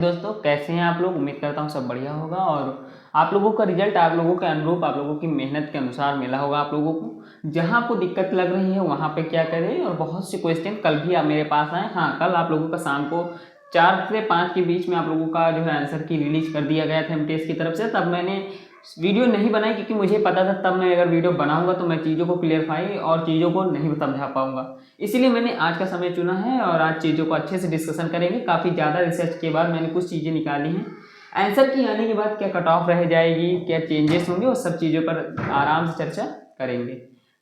दोस्तों कैसे हैं आप लोग। उम्मीद करता हूँ सब बढ़िया होगा और आप लोगों का रिजल्ट आप लोगों के अनुरूप आप लोगों की मेहनत के अनुसार मिला होगा। आप लोगों को जहाँ आपको दिक्कत लग रही है वहाँ पे क्या करें। और बहुत से क्वेश्चन कल भी आप मेरे पास आए। हाँ, कल आप लोगों का शाम को 4 से 5 के बीच में आप लोगों का जो है आंसर की रिलीज कर दिया गया था एमटीएस की तरफ से। तब मैंने वीडियो नहीं बनाई क्योंकि मुझे पता था तब मैं अगर वीडियो बनाऊंगा तो मैं चीज़ों को क्लियरफाई और चीज़ों को नहीं समझा पाऊंगा। इसीलिए मैंने आज का समय चुना है और आज चीज़ों को अच्छे से डिस्कशन करेंगे। काफ़ी ज़्यादा रिसर्च के बाद मैंने कुछ चीज़ें निकाली हैं। आंसर की आने के बाद क्या कट ऑफ रह जाएगी, क्या चेंजेस होंगे, और सब चीज़ों पर आराम से चर्चा करेंगे।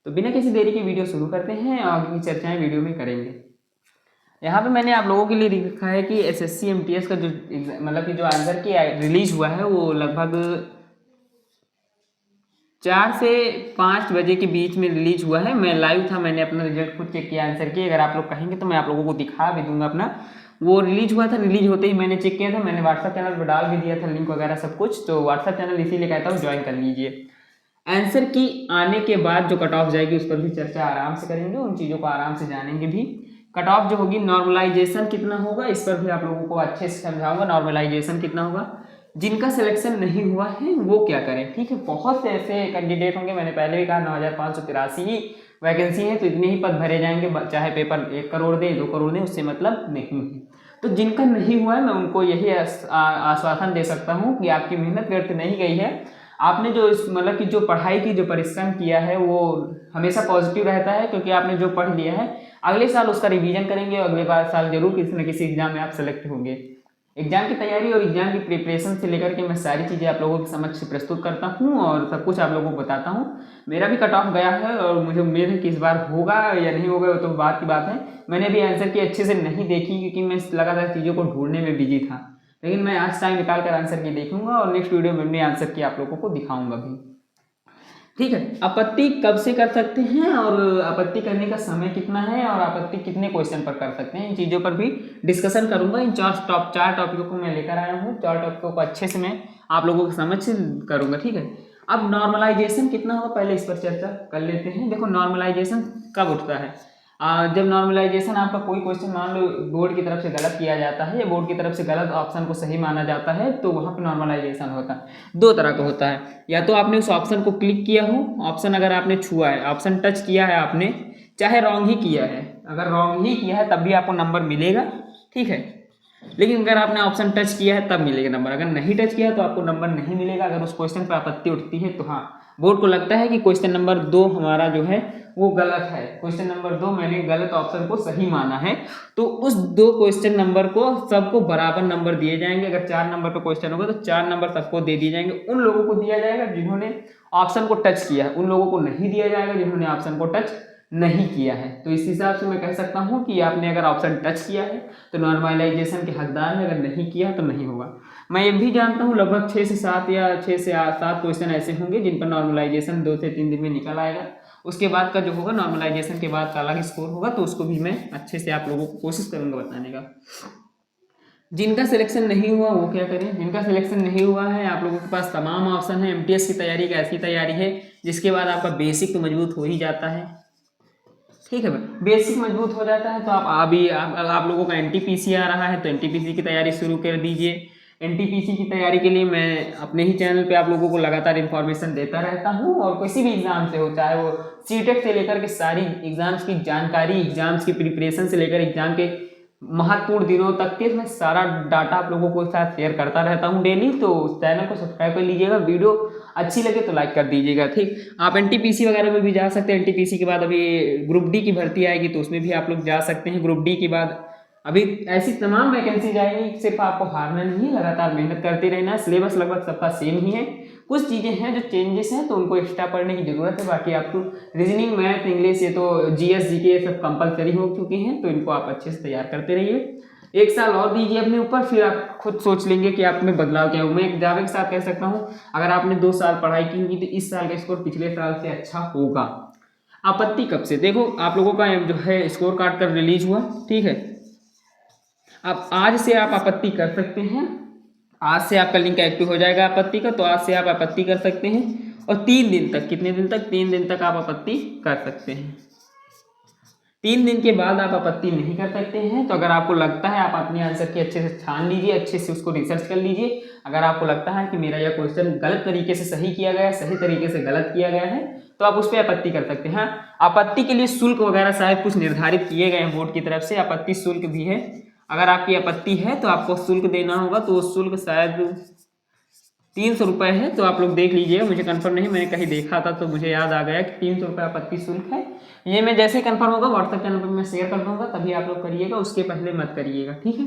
तो बिना किसी देरी के वीडियो शुरू करते हैं और आगे की चर्चाएँ वीडियो में करेंगे। यहाँ पे मैंने आप लोगों के लिए लिखा है कि एसएससी एमटीएस का जो मतलब कि जो आंसर की रिलीज हुआ है वो लगभग 4 से 5 बजे के बीच में रिलीज हुआ है। मैं लाइव था, मैंने अपना रिजल्ट खुद चेक किया आंसर की। अगर आप लोग कहेंगे तो मैं आप लोगों को दिखा भी दूंगा अपना। वो रिलीज हुआ था, रिलीज होते ही मैंने चेक किया था। मैंने व्हाट्सअप चैनल पर डाल भी दिया था लिंक वगैरह सब कुछ। तो व्हाट्सअप चैनल इसीलिए कहता हूँ ज्वाइन कर लीजिए। आंसर की आने के बाद जो कट ऑफ जाएगी उस पर भी चर्चा आराम से करेंगे, उन चीज़ों को आराम से जानेंगे भी। कट ऑफ जो होगी नॉर्मलाइजेशन कितना होगा इस पर भी आप लोगों को अच्छे से समझाऊंगा। नॉर्मलाइजेशन कितना होगा, जिनका सिलेक्शन नहीं हुआ है वो क्या करें। ठीक है, बहुत से ऐसे कैंडिडेट होंगे, मैंने पहले भी कहा 9583 ही वैकेंसी है तो इतने ही पद भरे जाएंगे, चाहे पेपर 1 करोड़ दे 2 करोड़ दे, उससे मतलब नहीं है। तो जिनका नहीं हुआ है मैं उनको यही आश्वासन दे सकता हूँ कि आपकी मेहनत व्यर्थ नहीं गई है। आपने जो इस मतलब कि जो पढ़ाई की जो परिश्रम किया है वो हमेशा पॉजिटिव रहता है, क्योंकि आपने जो पढ़ लिया है अगले साल उसका रिवीजन करेंगे और अगले साल जरूर किसी न किसी एग्जाम में आप सेलेक्ट होंगे। एग्जाम की तैयारी और एग्जाम की प्रिपरेशन से लेकर के मैं सारी चीज़ें आप लोगों के समक्ष प्रस्तुत करता हूँ और सब कुछ आप लोगों को बताता हूँ। मेरा भी कट ऑफ गया है और मुझे उम्मीद है कि इस बार होगा या नहीं होगा वो तो बात की बात है। मैंने भी आंसर की अच्छे से नहीं देखी क्योंकि मैं लगातार चीज़ों को ढूंढने में बिजी था, लेकिन मैं आज टाइम निकाल कर आंसर की देखूंगा और नेक्स्ट वीडियो में अपने आंसर की आप लोगों को दिखाऊंगा भी। ठीक है, आपत्ति कब से कर सकते हैं और आपत्ति करने का समय कितना है और आपत्ति कितने क्वेश्चन पर कर सकते हैं, इन चीज़ों पर भी डिस्कशन करूंगा। इन चार टॉपिकों को मैं लेकर आया हूँ। 4 टॉपिकों को अच्छे से मैं आप लोगों के समझ से करूंगा। ठीक है, अब नॉर्मलाइजेशन कितना होगा पहले इस पर चर्चा कर लेते हैं। देखो नॉर्मलाइजेशन कब उठता है, जब नॉर्मलाइजेशन आपका कोई क्वेश्चन मान लो बोर्ड की तरफ से गलत किया जाता है या बोर्ड की तरफ से गलत ऑप्शन को सही माना जाता है तो वहाँ पे नॉर्मलाइजेशन होता है। 2 तरह का होता है, या तो आपने उस ऑप्शन को क्लिक किया हो, ऑप्शन अगर आपने छुआ है, ऑप्शन टच किया है आपने, चाहे रॉन्ग ही किया है, अगर रॉन्ग ही किया है तब भी आपको नंबर मिलेगा। ठीक है, लेकिन अगर आपने ऑप्शन टच किया है तब मिलेगा नंबर, अगर नहीं टच किया है तो आपको नंबर नहीं मिलेगा। अगर उस क्वेश्चन पर आपत्ति उठती है तो हाँ, बोर्ड को लगता है कि क्वेश्चन नंबर 2 हमारा जो है वो गलत है, क्वेश्चन नंबर 2 मैंने गलत ऑप्शन को सही माना है, तो उस 2 क्वेश्चन नंबर को सबको बराबर नंबर दिए जाएंगे। अगर 4 नंबर का क्वेश्चन होगा तो 4 नंबर सबको दे दिए जाएंगे। उन लोगों को दिया जाएगा जिन्होंने ऑप्शन को टच किया है, उन लोगों को नहीं दिया जाएगा जिन्होंने ऑप्शन को टच नहीं किया है। तो इस हिसाब से मैं कह सकता हूँ कि आपने अगर ऑप्शन टच किया है तो नॉर्मलाइजेशन के हकदार है, अगर नहीं किया तो नहीं होगा। मैं ये भी जानता हूँ लगभग 6 से 7 या 6 से 7 क्वेश्चन ऐसे होंगे जिन पर नॉर्मलाइजेशन 2 से 3 दिन में निकल आएगा। उसके बाद का जो होगा नॉर्मलाइजेशन के बाद का अलग स्कोर होगा, तो उसको भी मैं अच्छे से आप लोगों को कोशिश करूँगा बताने का। जिनका सिलेक्शन नहीं हुआ वो क्या करें। जिनका सिलेक्शन नहीं हुआ है आप लोगों के पास तमाम ऑप्शन है। एमटीएस की तैयारी एक ऐसी तैयारी है जिसके बाद आपका बेसिक तो मजबूत हो ही जाता है। ठीक है भाई, बेसिक मजबूत हो जाता है तो आप लोगों का एनटीपीसी आ रहा है तो एनटीपीसी की तैयारी शुरू कर दीजिए। एनटीपीसी की तैयारी के लिए मैं अपने ही चैनल पे आप लोगों को लगातार इन्फॉर्मेशन देता रहता हूँ और किसी भी एग्जाम से हो, चाहे वो सीटेट से लेकर के सारी एग्जाम्स की जानकारी, एग्जाम्स की प्रिपरेशन से लेकर एग्जाम के महत्वपूर्ण दिनों तक के मैं सारा डाटा आप लोगों को साथ शेयर करता रहता हूँ डेली। तो चैनल को सब्सक्राइब कर लीजिएगा, वीडियो अच्छी लगे तो लाइक कर दीजिएगा। ठीक, आप एनटीपीसी वगैरह में भी जा सकते हैं। एनटीपीसी के बाद अभी ग्रुप डी की भर्ती आएगी तो उसमें भी आप लोग जा सकते हैं। ग्रुप डी के बाद अभी ऐसी तमाम वैकेंसी जाएगी, सिर्फ आपको हारना नहीं है, लगातार मेहनत करते रहना है। सिलेबस लगभग सबका सेम ही है, कुछ चीज़ें हैं जो चेंजेस हैं तो उनको एक्स्ट्रा पढ़ने की जरूरत है। बाकी आपको रीजनिंग, मैथ, इंग्लिश, ये तो जीएस जीके ये सब कंपलसरी हो चुके हैं, तो इनको आप अच्छे से तैयार करते रहिए। 1 साल और दीजिए अपने ऊपर, फिर आप खुद सोच लेंगे कि आप में बदलाव क्या हो। मैं एक दावे के साथ कह सकता हूँ अगर आपने 2 साल पढ़ाई की होगी तो इस साल का स्कोर पिछले साल से अच्छा होगा। आपत्ति कब से, देखो आप लोगों का जो है स्कोर कार्ड कब रिलीज हुआ। ठीक है, अब आज से आप आपत्ति कर सकते हैं। आज से आपका लिंक एक्टिव हो जाएगा आपत्ति का, तो आज से आप आपत्ति कर सकते हैं और 3 दिन तक, कितने दिन तक, 3 दिन तक आप आपत्ति कर सकते हैं। 3 दिन के बाद आप आपत्ति नहीं कर सकते हैं। तो अगर आपको लगता है, आप अपने आंसर की अच्छे से छान लीजिए, अच्छे से उसको रिसर्च कर लीजिए। अगर आपको लगता है कि मेरा यह क्वेश्चन गलत तरीके से सही किया गया है, सही तरीके से गलत किया गया है, तो आप उस पर आपत्ति कर सकते हैं। आपत्ति के लिए शुल्क वगैरह शायद कुछ निर्धारित किए गए हैं बोर्ड की तरफ से, आपत्ति शुल्क भी है। अगर आपकी आपत्ति है तो आपको शुल्क देना होगा, तो वो शुल्क शायद 300 रुपये है। तो आप लोग देख लीजिएगा, मुझे कंफर्म नहीं, मैंने कहीं देखा था तो मुझे याद आ गया कि 300 रुपये आपत्ति शुल्क है। ये मैं जैसे ही कंफर्म होगा व्हाट्सएप चैनल पर मैं शेयर कर दूंगा, तभी आप लोग करिएगा, उसके पहले मत करिएगा, ठीक है।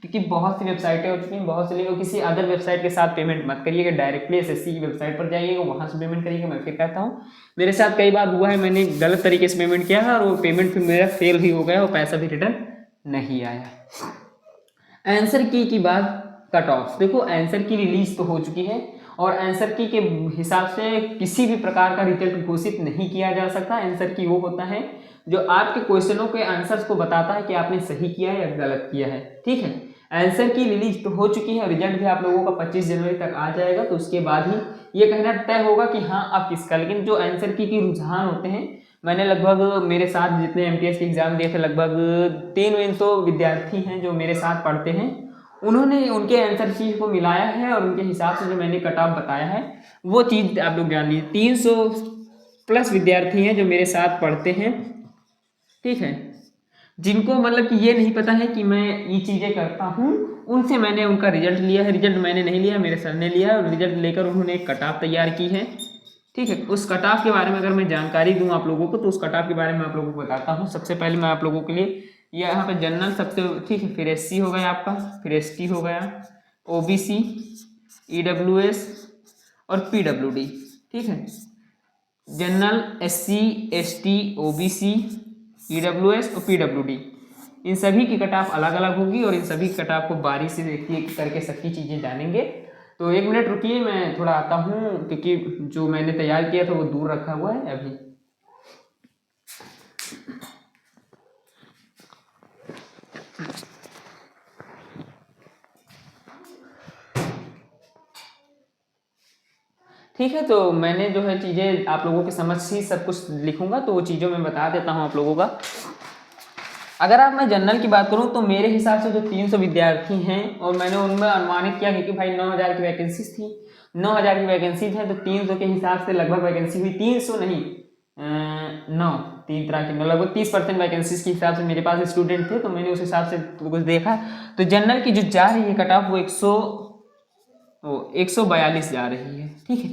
क्योंकि बहुत सी वेबसाइटें हो चुकी हैं, बहुत से लोग, किसी अदर वेबसाइट के साथ पेमेंट मत करिएगा, डायरेक्टली SSC की वेबसाइट पर जाइएगा, वहाँ से पेमेंट करिएगा। मैं फिर कहता हूँ, मेरे साथ कई बार हुआ है, मैंने गलत तरीके से पेमेंट किया है और वो पेमेंट फिर मेरा फेल ही हो गया और पैसा भी रिटर्न नहीं आया। आंसर की बात, कट ऑफ देखो, आंसर की रिलीज तो हो चुकी है और आंसर की के हिसाब से किसी भी प्रकार का रिजल्ट घोषित नहीं किया जा सकता। आंसर की वो होता है जो आपके क्वेश्चनों के आंसर्स को बताता है कि आपने सही किया है या गलत किया है, ठीक है। आंसर की रिलीज तो हो चुकी है, रिजल्ट भी आप लोगों का 25 जनवरी तक आ जाएगा। तो उसके बाद ही ये कहना तय होगा कि हाँ आप किसका। लेकिन जो आंसर की रुझान होते हैं, मैंने लगभग, मेरे साथ जितने MTS के एग्जाम दिए थे, लगभग 300 विद्यार्थी हैं जो मेरे साथ पढ़ते हैं, उन्होंने उनके आंसर चीज को मिलाया है और उनके हिसाब से जो मैंने कट ऑफ बताया है वो चीज आप लोग जान लीजिए। 300+ विद्यार्थी हैं जो मेरे साथ पढ़ते हैं, ठीक है, जिनको मतलब कि ये नहीं पता है कि मैं ये चीज़ें करता हूँ, उनसे मैंने उनका रिजल्ट लिया है। रिजल्ट मैंने नहीं लिया, मेरे सर ने लिया है और रिजल्ट लेकर उन्होंने एक कट ऑफ तैयार की है, ठीक है। उस कट ऑफ के बारे में अगर मैं जानकारी दूँ आप लोगों को, तो उस कट ऑफ के बारे में आप लोगों को बताता हूँ। सबसे पहले मैं आप लोगों के लिए यहाँ पे जनरल सबसे, ठीक है, फिर SC हो गया आपका, फिर ST हो गया, OBC, EWS और PWD, ठीक है। General, SC, ST, OBC, EWS और PWD, इन सभी की कट ऑफ अलग अलग होगी और इन सभी कट ऑफ को बारी से देखिए करके सबकी चीज़ें जानेंगे। तो 1 मिनट रुकिए, मैं थोड़ा आता हूँ, क्योंकि जो मैंने तैयार किया था वो दूर रखा हुआ है अभी। ठीक है, तो मैंने जो है चीज़ें आप लोगों के समझ ही सब कुछ लिखूंगा, तो वो चीज़ों में बता देता हूँ आप लोगों का। अगर आप मैं जनरल की बात करूं तो मेरे हिसाब से जो 300 विद्यार्थी हैं और मैंने उनमें अनुमानित किया, क्योंकि भाई 9000 की वैकेंसीज थी, 9000 की वैकेंसीज हैं, तो 300 के हिसाब से लगभग वैकेंसी हुई, 300 नहीं 9, 3 तरह की, लगभग 30% वैकेंसीज के हिसाब से मेरे पास स्टूडेंट थे। तो मैंने उस हिसाब से कुछ देखा, तो जनरल की जो जा रही है कट ऑफ वो 142 जा रही है, ठीक है,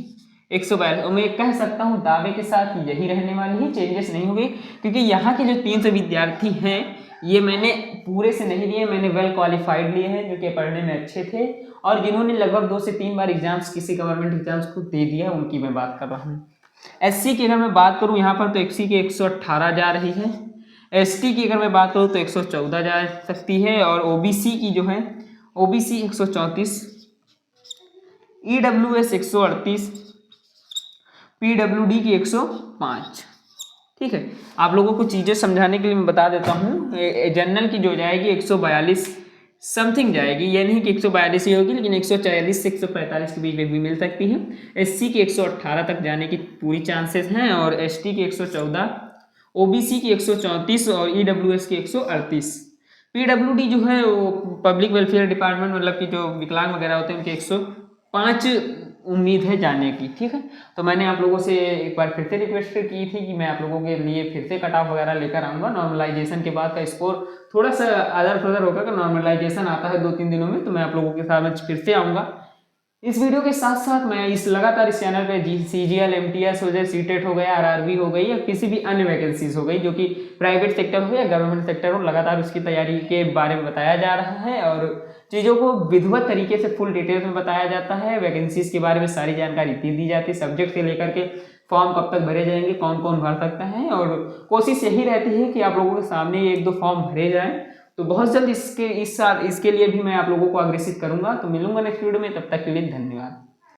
142। और मैं कह सकता हूँ दावे के साथ यही रहने वाली है, चेंजेस नहीं होंगे, क्योंकि यहाँ के जो 300 विद्यार्थी हैं ये मैंने पूरे से नहीं लिए, मैंने वेल क्वालिफाइड लिए हैं जो कि पढ़ने में अच्छे थे और जिन्होंने लगभग 2 से 3 बार एग्जाम्स, किसी गवर्नमेंट एग्जाम्स को दे दिया, उनकी मैं बात कर रहा हूँ। SC की अगर मैं बात करूँ यहाँ पर, तो SC की 118 जा रही है, ST की अगर मैं बात करूँ तो 114 जा सकती है और OBC की जो है, OBC 134, EWS 138, PWD की 105, ठीक है। आप लोगों को चीज़ें समझाने के लिए मैं बता देता हूँ, जनरल की जो जाएगी 142 समथिंग जाएगी, ये नहीं कि 142 ही होगी, लेकिन 140 से 145 के बीच में भी मिल सकती है। SC की 118 तक जाने की पूरी चांसेस हैं और ST की 114, OBC की 134 और EWS की 138। PWD जो है वो पब्लिक वेलफेयर डिपार्टमेंट, मतलब कि जो विकलांग वगैरह होते हैं उनके 105 उम्मीद है जाने की, ठीक है। तो मैंने आप लोगों से एक बार फिर से रिक्वेस्ट की थी कि मैं आप लोगों के लिए फिर से कट ऑफ वगैरह लेकर आऊँगा। नॉर्मलाइजेशन के बाद का स्कोर थोड़ा सा अदर फदर होगा, कि नॉर्मलाइजेशन आता है 2-3 दिनों में, तो मैं आप लोगों के साथ फिर से आऊँगा। इस वीडियो के साथ साथ मैं लगातार इस चैनल पे CGL, MTS हो जाए, CTET हो गया, RRB हो गई या किसी भी अन्य वैकेंसीज हो गई जो कि प्राइवेट सेक्टर हो या गवर्नमेंट सेक्टर हो, लगातार उसकी तैयारी के बारे में बताया जा रहा है और चीज़ों को विधिवत तरीके से फुल डिटेल्स में बताया जाता है। वैकेंसीज के बारे में सारी जानकारी दी जाती है, सब्जेक्ट से लेकर के फॉर्म कब तक भरे जाएंगे, कौन कौन भर सकता है, और कोशिश यही रहती है कि आप लोगों के सामने 1-2 फॉर्म भरे जाएं। तो बहुत जल्द इसके लिए भी मैं आप लोगों को अग्रेसित करूंगा। तो मिलूंगा नेक्स्ट वीडियो में, तब तक के लिए धन्यवाद।